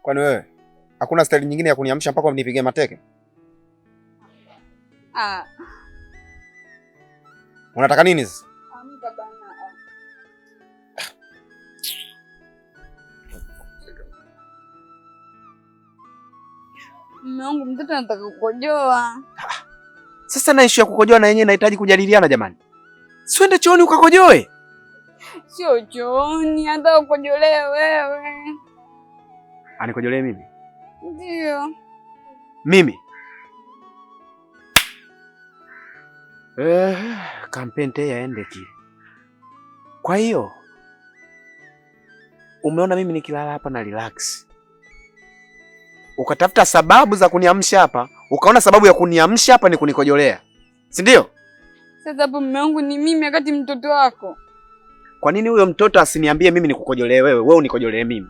Kwani wewe hakuna staili nyingine ya kuniamsha mpaka unipige mateke? Unataka nini sasa? Amka bana. Mume wangu, mtoto anataka kukojoa. Sasa na issue ya kukojoa na yenyewe inahitaji kujadiliana jamani. Siende chooni ukakojoe. Sio chooni, hata ukojolee wewe. Anikojolee mimi? Ndio. Mimi? Kampeni yaende kile. Kwa hiyo umeona mimi nikilala hapa na relax. Ukatafuta sababu za kuniamsha hapa, ukaona sababu ya kuniamsha hapa ni kunikojolea. Si ndio? Sasa hapo mume wangu ni mimi wakati mtoto wako. Kwa nini huyo mtoto asiniambie mimi nikukojolee wewe, wewe unikojolee mimi?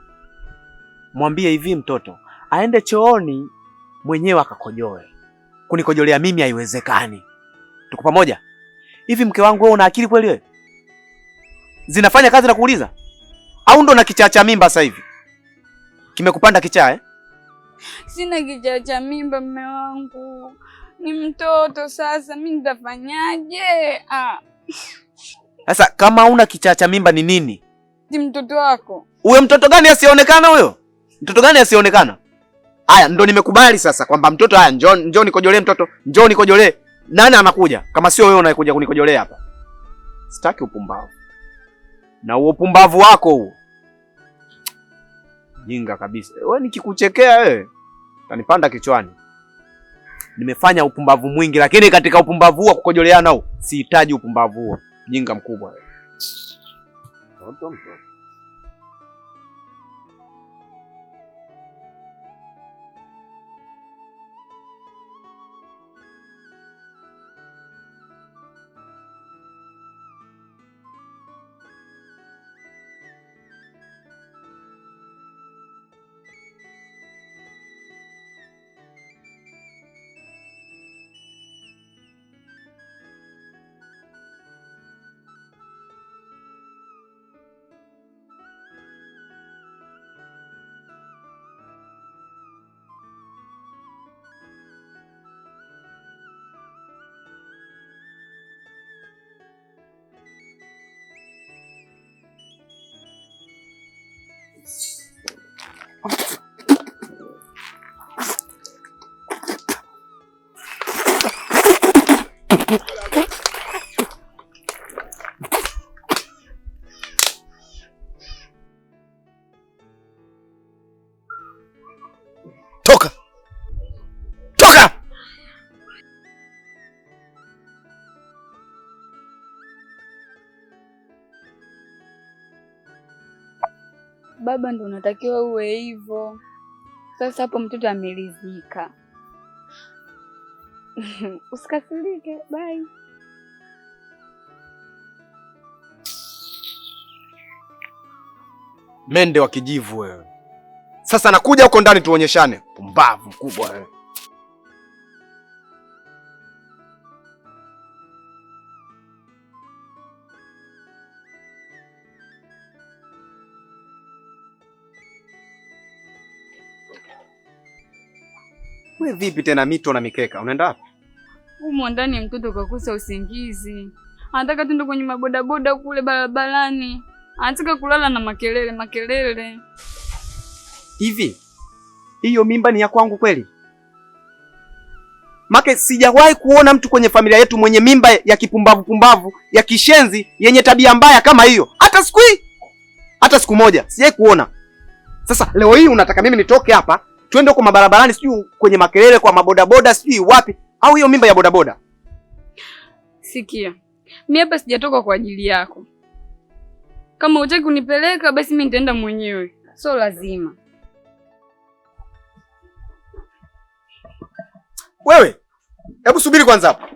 Mwambie hivi mtoto, aende chooni mwenyewe akakojoe. Kunikojolea mimi haiwezekani. Tuko pamoja? Hivi mke wangu wewe una akili kweli wewe? Zinafanya kazi na kuuliza? Au ndo na kichaa cha mimba sasa hivi? Kimekupanda kichaa eh? Sina kichaa cha mimba mume wangu. Ni mtoto sasa, mimi nitafanyaje? Sasa kama una kichaa cha mimba ni nini? Ni mtoto wako. Huyo mtoto gani asionekana huyo? Mtoto gani asionekana? Haya ndo nimekubali sasa kwamba mtoto haya njoo nikojolee mtoto, njoo nikojolee. Nani anakuja? Kama sio wewe unayekuja kunikojolea hapa. Sitaki upumbavu. Na huo upumbavu wako huo. Jinga kabisa. Wewe nikikuchekea wewe utanipanda kichwani. Nimefanya upumbavu mwingi lakini katika upumbavu huo kukojoleana huo sihitaji upumbavu huo. Jinga mkubwa wewe. Mtoto. Toka! Toka! Baba, ndo unatakiwa uwe hivyo. Sasa hapo mtoto amelizika. Usikasirike, bye. Mende wa kijivu wewe. Sasa nakuja huko ndani tuonyeshane. Pumbavu mkubwa wewe. Wewe vipi tena mito na mikeka? Unaenda wapi? Humo ndani mtoto kakosa usingizi. Anataka tuende kwenye mabodaboda kule barabarani. Anataka kulala na makelele. Hivi hiyo mimba ni ya kwangu kweli? Make sijawahi kuona mtu kwenye familia yetu mwenye mimba ya kipumbavu ya kishenzi yenye tabia mbaya kama hiyo. Hata siku moja sijawahi kuona. Sasa leo hii unataka mimi nitoke hapa twende huko mabarabarani sijui kwenye makelele kwa mabodaboda sijui wapi, au hiyo mimba ya bodaboda? Sikia, mimi hapa sijatoka kwa ajili yako. Kama hutaki kunipeleka basi mimi nitaenda mwenyewe. So lazima. Wewe, hebu subiri kwanza hapa.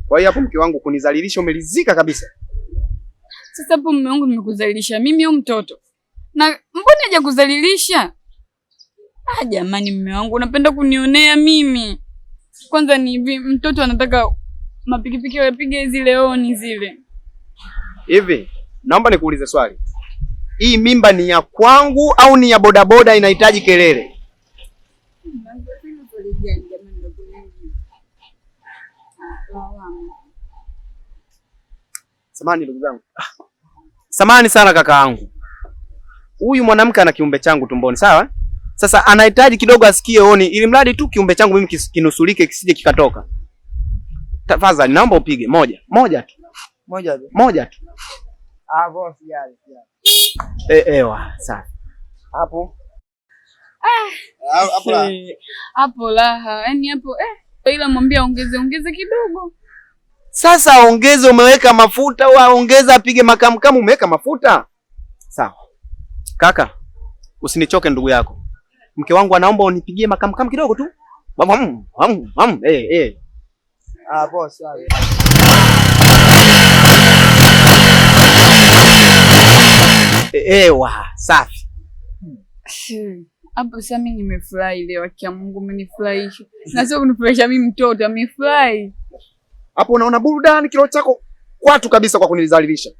Kwa hiyo hapo mke wangu kunizalilisha umelizika kabisa. Sasa hapo mume wangu nimekuzalilisha mimi au mtoto? Na mbona haja kuzalilisha? Jamani mume wangu unapenda kunionea mimi. Kwanza ni hivi mtoto anataka mapikipiki yapige zile oni zile. Hivi, naomba nikuulize swali. Hii mimba ni ya kwangu au ni ya bodaboda inahitaji kelele? Samahani ndugu zangu. Samahani sana kaka yangu. Huyu mwanamke ana kiumbe changu tumboni, sawa? Sasa anahitaji kidogo asikie oni ili mradi tu kiumbe changu mimi kinusulike kisije kikatoka. Tafadhali naomba upige moja tu. Moja tu. Boss yale. Ewa, sawa. Hapo. Hapo laha. Yaani hapo ila mwambie ongeze kidogo. Sasa ongeze, umeweka mafuta au ongeza apige makamkamu, umeweka mafuta? Sawa. Kaka, usinichoke ndugu yako. Mke wangu anaomba unipigie makamkamu kidogo tu. Boss yale. Ewa, safi. Hapo sasa mimi nimefurahi leo, akia Mungu umenifurahisha. Na sio kunifurahisha mimi mtoto, amefurahi. Hapo unaona burudani kilo chako kwatu kabisa kwa kunizalilisha.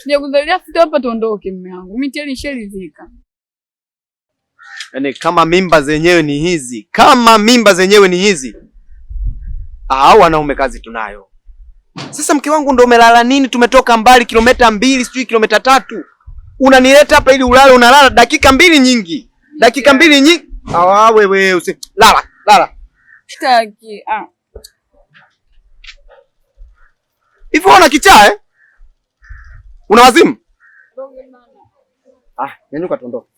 Sijakudhalia futa hapa tuondoke mume wangu. Mimi tayari nisharidhika. Yaani kama mimba zenyewe ni hizi. Wanaume kazi tunayo. Sasa mke wangu ndo umelala nini? Tumetoka mbali kilomita 2, sijui kilomita 3. Unanileta hapa ili ulale, unalala dakika 2 nyingi. Dakika 2 nyingi. Wewe lala. Sitaki. Hivi una kichaa Una wazimu? Nyanyuka tuondoke.